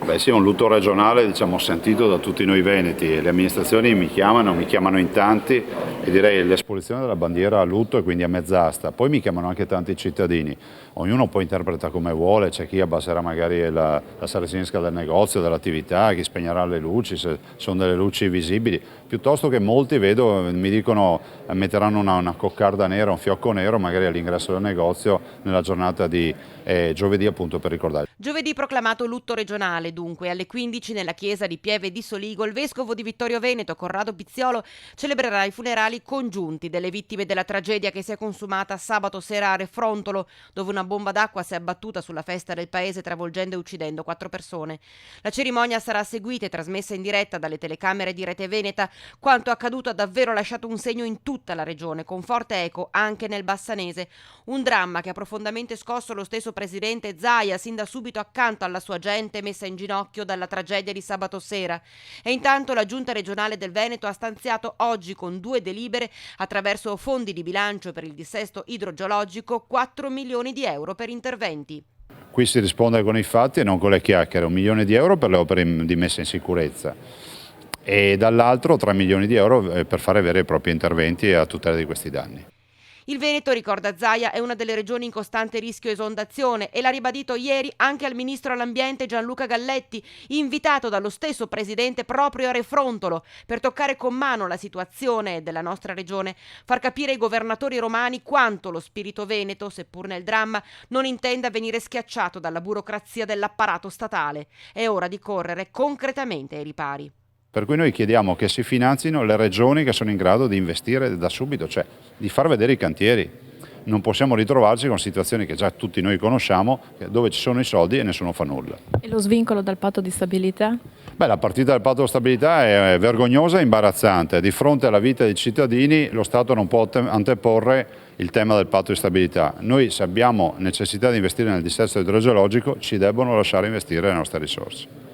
Beh sì, è un lutto regionale, diciamo, sentito da tutti noi veneti. Le amministrazioni mi chiamano in tanti e direi l'esposizione della bandiera a lutto e quindi a mezz'asta. Poi mi chiamano anche tanti cittadini. Ognuno poi interpreta come vuole, c'è chi abbasserà magari la saracinesca del negozio, dell'attività, chi spegnerà le luci, se sono delle luci visibili. Piuttosto che molti, vedo, mi dicono metteranno una coccarda nera, un fiocco nero magari all'ingresso del negozio nella giornata di giovedì, appunto, per ricordare. Giovedì proclamato lutto regionale, dunque, alle 15 nella chiesa di Pieve di Soligo, il vescovo di Vittorio Veneto, Corrado Pizziolo, celebrerà i funerali congiunti delle vittime della tragedia che si è consumata sabato sera a Refrontolo, dove una bomba d'acqua si è abbattuta sulla festa del paese, travolgendo e uccidendo 4 persone. La cerimonia sarà seguita e trasmessa in diretta dalle telecamere di Rete Veneta. Quanto accaduto ha davvero lasciato un segno in tutta la regione, con forte eco anche nel Bassanese. Un dramma che ha profondamente scosso lo stesso presidente Zaia, sin da subito accanto alla sua gente messa in ginocchio dalla tragedia di sabato sera. E intanto la Giunta regionale del Veneto ha stanziato oggi con 2 delibere, attraverso fondi di bilancio per il dissesto idrogeologico, 4 milioni di euro per interventi. Qui si risponde con i fatti e non con le chiacchiere. 1 milione di euro per le opere di messa in sicurezza e dall'altro 3 milioni di euro per fare veri e propri interventi a tutela di questi danni. Il Veneto, ricorda Zaia, è una delle regioni in costante rischio esondazione e l'ha ribadito ieri anche al ministro all'ambiente Gianluca Galletti, invitato dallo stesso presidente proprio a Refrontolo per toccare con mano la situazione della nostra regione, far capire ai governatori romani quanto lo spirito veneto, seppur nel dramma, non intenda venire schiacciato dalla burocrazia dell'apparato statale. È ora di correre concretamente ai ripari. Per cui noi chiediamo che si finanzino le regioni che sono in grado di investire da subito, cioè di far vedere i cantieri. Non possiamo ritrovarci con situazioni che già tutti noi conosciamo, dove ci sono i soldi e nessuno fa nulla. E lo svincolo dal patto di stabilità? Beh, la partita del patto di stabilità è vergognosa e imbarazzante. Di fronte alla vita dei cittadini lo Stato non può anteporre il tema del patto di stabilità. Noi, se abbiamo necessità di investire nel dissesto idrogeologico, ci debbono lasciare investire le nostre risorse.